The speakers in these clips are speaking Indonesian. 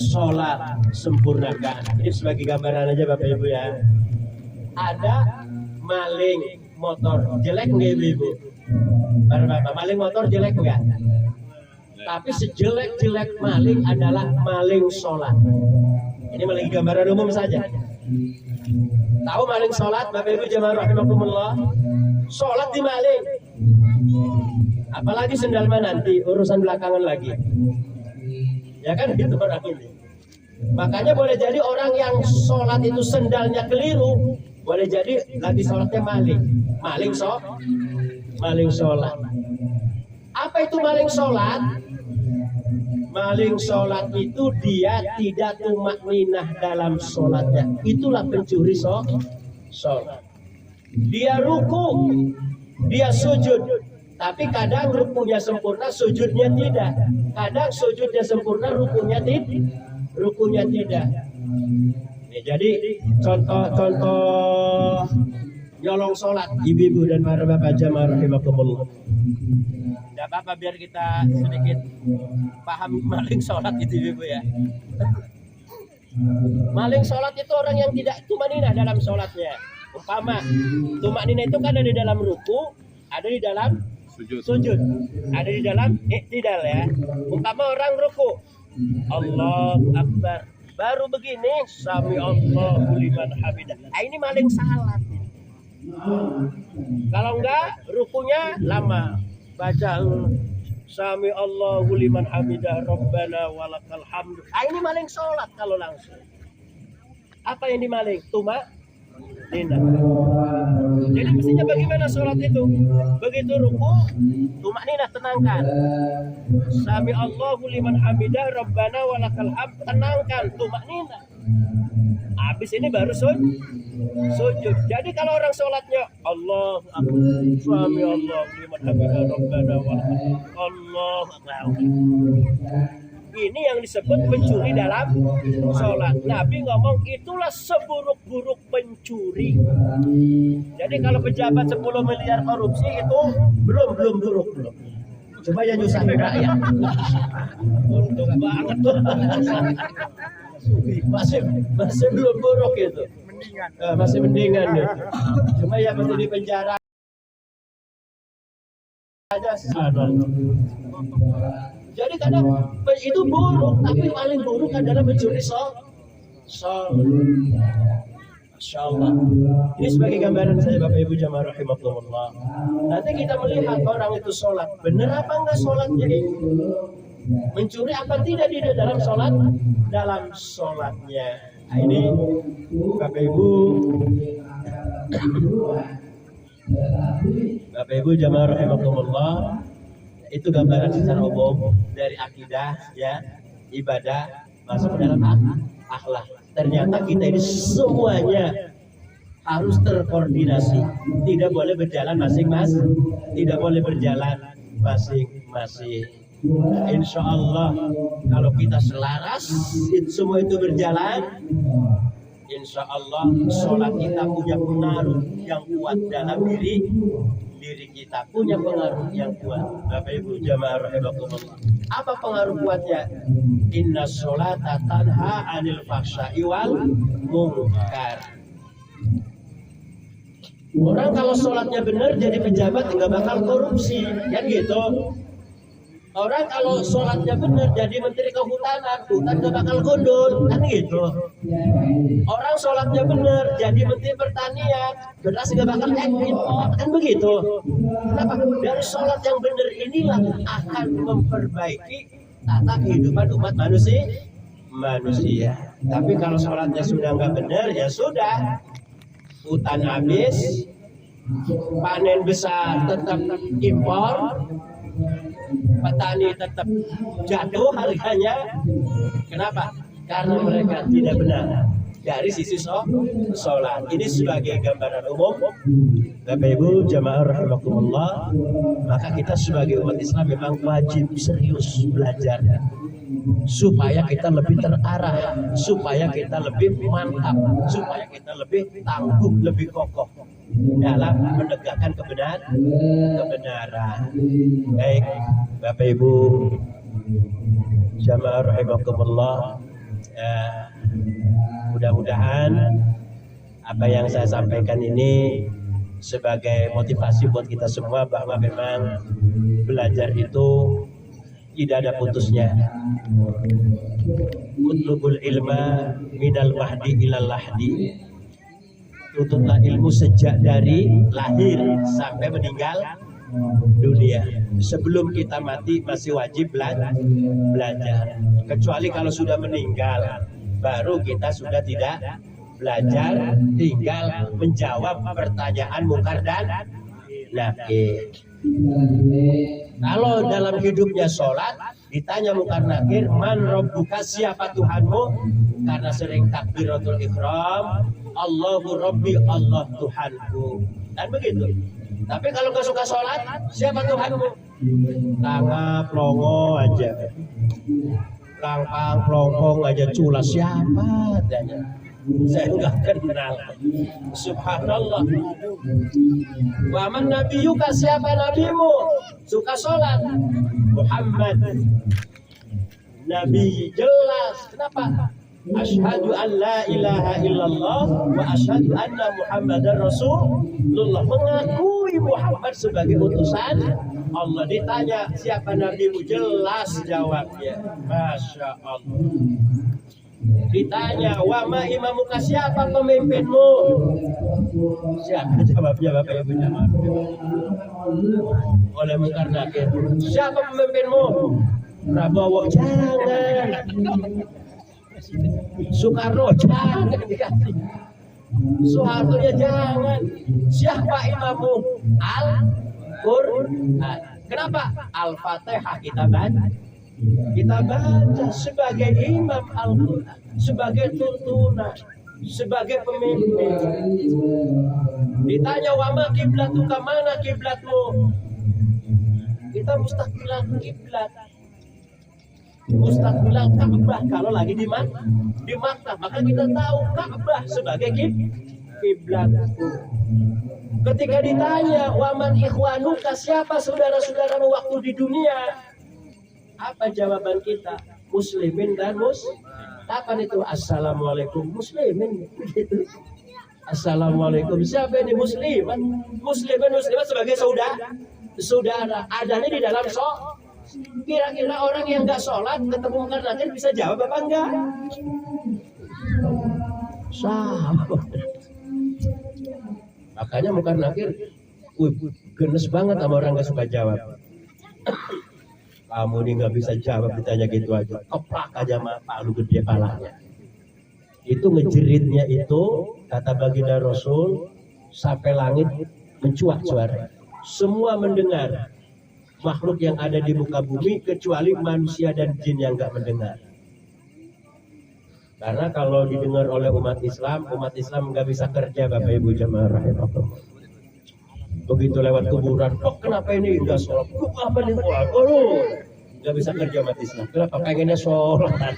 sholat sempurnakan. Ini sebagai gambaran aja Bapak Ibu ya. Ada maling motor jelek nggak Ibu? Bapak, maling motor jelek nggak? Tapi sejelek-jelek maling adalah maling sholat. Ini maling gambaran umum saja. Tahu maling sholat Bapak Ibu jamaah rahimakumullah? Sholat di maling. Apalagi sendal nanti urusan belakangan lagi. Ya kan gitu orang ini. Makanya boleh jadi orang yang sholat itu sendalnya keliru, boleh jadi lagi sholatnya maling. Maling sholat. Apa itu maling sholat? Maling sholat itu dia tidak tumakninah dalam sholatnya. Itulah pencuri sholat. Dia ruku, dia sujud. Tapi kadang rukunya sempurna, sujudnya tidak. Kadang sujudnya sempurna, rukunya tidak. Ya, jadi contoh nyolong sholat ibu-ibu dan para bapak jamaah rahimakumullah. Tidak apa-apa biar kita sedikit paham maling sholat itu ibu ya. Maling sholat itu orang yang tidak tumaninah dalam sholatnya. Umpama tumaninah itu kan ada di dalam ruku, ada di dalam sujud, ada di dalam iktidal ya. Umpama orang ruku, Allahu Akbar, baru begini sami Allahu liman hamidah. Ini maling salat. Kalau enggak rukunya lama, baca sami Allahu liman hamidah rabbana walakal hamdu. Ini maling sholat kalau langsung. Apa yang dimaling? Tumakninah. Jadi mestinya bagaimana sholat itu? Begitu ruku, tumakninah, tenangkan. Sami Allahu liman hamidah rabbana walakal hamd, tenangkan, tumakninah. Habis ini baru sujud. Jadi kalau orang sholatnya Allah Akbar, Sami Allah liman hamidah rabbana walakal hamd, Allah Akbar. Ini yang disebut pencuri dalam sholat. Nabi ngomong itulah seburuk-buruk pencuri. Jadi kalau pejabat 10 miliar korupsi itu belum buruk. Coba yang nyusahin rakyat. Untung banget tuh. Masih belum buruk itu. Masih mendingan gitu. Cuma yang masih di penjara aja sadar. Jadi kadang itu buruk, tapi paling buruk adalah mencuri sholat. Masya Allah. Ini sebagai gambaran saya Bapak Ibu jamaah rahimakumullah. Nanti kita melihat orang itu sholat, benar apa enggak sholatnya ini? Mencuri apa tidak di dalam sholat? Dalam sholatnya. Nah, ini Bapak Ibu jamaah rahimakumullah. Itu gambaran secara umum dari akidah ya, ibadah masuk ke dalam akhlak. Ternyata kita ini semuanya harus terkoordinasi, tidak boleh berjalan masing-masing, tidak boleh berjalan masing-masing. Insya Allah kalau kita selaras, semua itu berjalan, insya Allah sholat kita punya pengaruh yang kuat dalam diri kita, punya pengaruh yang kuat. Bapak Ibu jamaah rahimakumullah. Apa pengaruh kuatnya? Inna sholata tanha anil fahsya'i wal munkar. Orang kalau sholatnya benar jadi pejabat nggak bakal korupsi, kan gitu. Orang kalau sholatnya benar jadi menteri kehutanan, hutan nggak bakal gundul, kan gitu. Orang sholatnya benar jadi menteri pertanian, beras nggak bakal impor, kan begitu. Kenapa? Dari sholat yang benar inilah akan memperbaiki tata kehidupan umat manusia. Tapi kalau sholatnya sudah nggak benar, ya sudah, hutan habis, panen besar tetap impor, petani tetap jatuh harganya. Kenapa? Karena mereka tidak benar dari sisi sholat. Ini sebagai gambaran umum Bapak Ibu jamaah rahimakumullah. Maka kita sebagai umat Islam memang wajib serius belajar supaya kita lebih terarah, supaya kita lebih mantap, supaya kita lebih tangguh, lebih kokoh dalam menegakkan kebenaran. Baik Bapak Ibu jamaah rahimakumullah, mudah-mudahan apa yang saya sampaikan ini sebagai motivasi buat kita semua bahwa memang belajar itu tidak ada putusnya. Utlubul ilma minal mahdi ilal lahdi. Tuntutlah ilmu sejak dari lahir sampai meninggal dunia. Sebelum kita mati masih wajib belajar. Kecuali kalau sudah meninggal, baru kita sudah tidak belajar, tinggal menjawab pertanyaan mungkar dan nakir. Kalau dalam hidupnya sholat, ditanya mungkar nakir, man rabbuka, siapa Tuhanmu? Karena sering takbiratul ihram, Allahu Rabbi, Allah Tuhanku. Dan begitu. Tapi kalau gak suka sholat, siapa Tuhanmu? Langap, longo aja. Langpang, plompong aja, culas, siapa adanya? Saya enggak kenal. Subhanallah. Wa man nabiyuka, siapa nabimu? Suka sholat. Muhammad. Nabi jelas. Kenapa? Asyhadu an la ilaha illallah wa asyhadu anna Muhammadar Rasulullah. Mengakui Muhammad sebagai utusan Allah. Ditanya siapa nabimu, jelas jawabnya. Masya Allah. Ditanya wa ma imamuka, siapa pemimpinmu? Siapa jawabnya Bapak Ibu jamaah? Oleh mungkar nakir. Siapa pemimpinmu? Prabowo. Jangan. Soekarno jangan dikasih. Soehartonya jangan. Siapa imammu? Al-Qur'an. Kenapa? Al-Fatihah kita baca. Kita baca sebagai imam Al-Quran, sebagai tuntunan, sebagai pemimpin. Ditanya wama kiblatuka, mana kiblatmu? Kita mustaqbilan kiblat, mustaqbilan Ka'bah. Kalau lagi di Makkah, maka kita tahu Ka'bah sebagai kiblat. Ketika ditanya waman ikhwanuka, siapa saudara-saudaramu waktu di dunia? Apa jawaban kita? Muslimin dan Kapan itu? Assalamualaikum muslimin. Gitu. Assalamualaikum. Siapa ini musliman? Musliman sebagai saudara. Adanya di dalam Kira-kira orang yang nggak sholat ketemu mungkar nakir bisa jawab apa enggak? Sama. Makanya mungkar nakir, genes banget sama orang nggak suka jawab. Kamu ini nggak bisa jawab, ditanya gitu aja, keplak aja mah palu gede palanya. Itu ngejeritnya itu, kata baginda Rasul, sampai langit mencuat suara. Semua mendengar, makhluk yang ada di muka bumi kecuali manusia dan jin yang nggak mendengar. Karena kalau didengar oleh umat Islam nggak bisa kerja, Bapak Ibu jamaah rahimahullah. Begitu lewat kuburan, kok kenapa ini enggak sholat? Kok apa nih? Oh, nggak bisa kerja umat Islam. Kenapa? Pengennya sholat.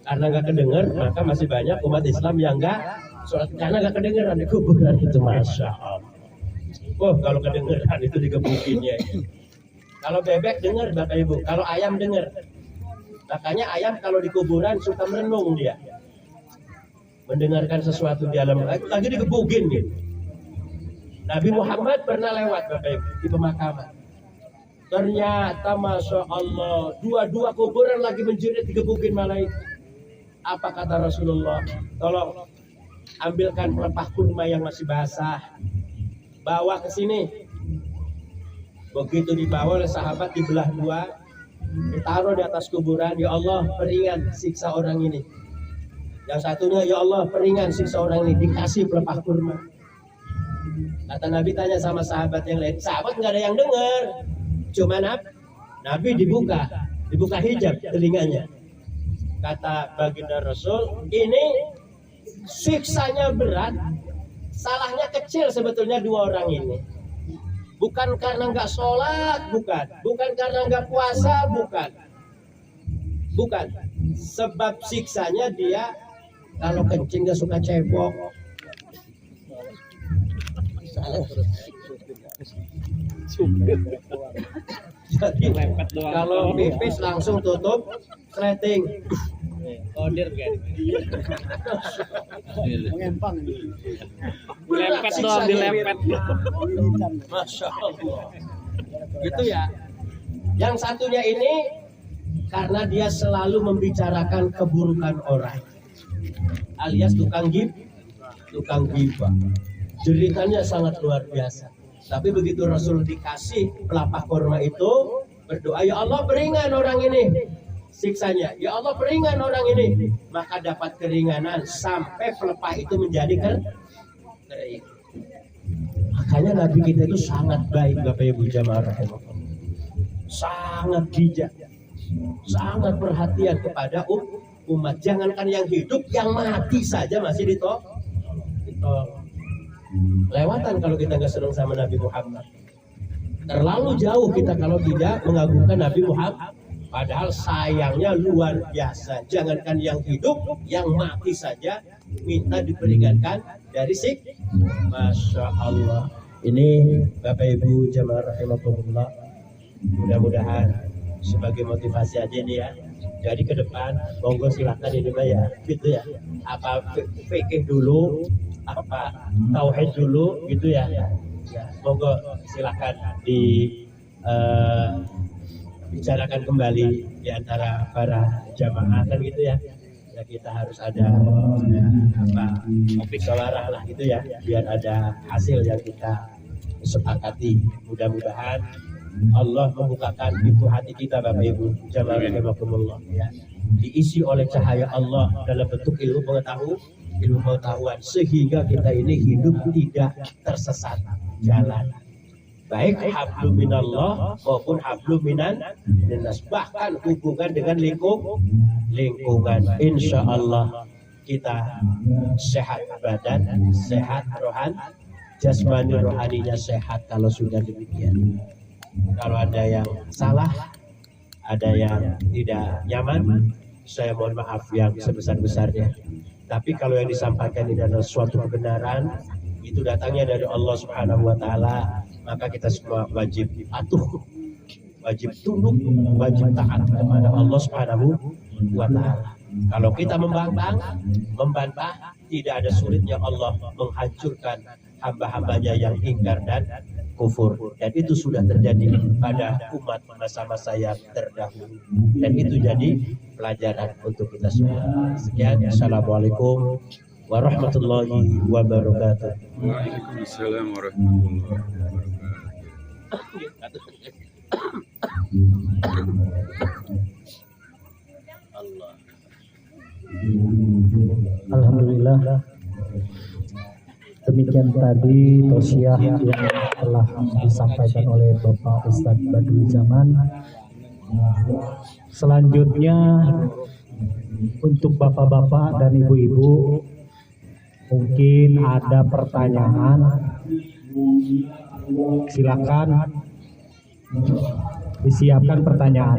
Karena nggak kedengar, maka masih banyak umat Islam yang nggak sholat. Karena nggak kedengeran di kuburan itu, Masya Allah. Oh, kalau kedengeran itu digebukinnya. Kalau bebek dengar, Bapak Ibu. Kalau ayam dengar. Makanya ayam kalau di kuburan suka merenung dia. Mendengarkan sesuatu di alam. Lagi digebukin gitu. Nabi Muhammad pernah lewat Bapak Ibu di pemakaman. Ternyata Masya Allah, dua kuburan lagi menjerit digebukin malaikat. Apa kata Rasulullah? Tolong ambilkan pelepah kurma yang masih basah, bawa ke sini. Begitu dibawa oleh sahabat, dibelah dua, ditaruh di atas kuburan. Ya Allah, peringan siksa orang ini. Yang satunya, ya Allah, peringan siksa orang ini. Dikasih pelepah kurma. Kata Nabi, tanya sama sahabat yang lain, sahabat nggak ada yang dengar, cuma Nabi dibuka hijab telinganya. Kata baginda Rasul, ini siksanya berat, salahnya kecil sebetulnya dua orang ini. Bukan karena nggak sholat, bukan karena nggak puasa, bukan. Sebab siksanya dia kalau kencing nggak suka cebok. Jadi kalau pipis langsung tutup sleting. Kodir kan. Mengempang. Dilempet doang, dilempet. Masya Allah. Gitu ya. Yang satunya ini karena dia selalu membicarakan keburukan orang, alias tukang gibah. Jeritannya sangat luar biasa. Tapi begitu Rasul dikasih pelepah korma itu, berdoa, ya Allah beringan orang ini siksanya, ya Allah beringan orang ini, maka dapat keringanan sampai pelepah itu menjadi kering. Makanya Nabi kita itu sangat baik, Bapak Ibu jamaah rahimahullah. Sangat bijak, sangat perhatian kepada umat. Jangankan yang hidup, yang mati saja masih ditolong. Lewatan kalau kita nggak senang sama Nabi Muhammad. Terlalu jauh kita kalau tidak mengagungkan Nabi Muhammad. Padahal sayangnya luar biasa. Jangankan yang hidup, yang mati saja minta diperingatkan dari Masya Allah. Ini Bapak Ibu jamaah rahimahullah, mudah-mudahan sebagai motivasi aja nih ya. Jadi ke depan monggo silakan ini Mbak ya, gitu ya. Apa fikih dulu, apa tauhid dulu gitu ya. Ya, monggo silakan bicarakan kembali di antara para jamaah kan gitu ya. Ya kita harus ada topik sawarah lah gitu ya, biar ada hasil yang kita sepakati. Mudah-mudahan Allah membukakan pintu hati kita Bapak Ibu jamaah rahimakumullah ya. Diisi oleh cahaya Allah dalam bentuk ilmu pengetahuan sehingga kita ini hidup tidak tersesat jalan. Baik hablum minallah maupun hablum minannas, bahkan hubungan dengan lingkungan. Insya Allah kita sehat badan, sehat jasmani, rohaninya sehat kalau sudah demikian. Kalau ada yang salah, ada yang tidak nyaman, saya mohon maaf yang sebesar-besarnya. Tapi kalau yang disampaikan ini adalah suatu kebenaran, itu datangnya dari Allah Subhanahu wa Ta'ala, maka kita semua wajib patuh, wajib tunduk, wajib taat kepada Allah Subhanahu wa Ta'ala. Kalau kita membantah, tidak ada sulitnya Allah menghancurkan hamba-hambanya yang ingkar dan kufur. Dan itu sudah terjadi pada umat masa-masa yang terdahulu. Dan itu jadi pelajaran untuk kita semua. Sekian, Assalamualaikum warahmatullahi wabarakatuh. Waalaikumsalam warahmatullahi wabarakatuh. Alhamdulillah. Demikian tadi tausiah yang telah disampaikan oleh Bapak Ustadz Badrul Zaman. Selanjutnya untuk bapak-bapak dan ibu-ibu, mungkin ada pertanyaan, silakan disiapkan pertanyaan.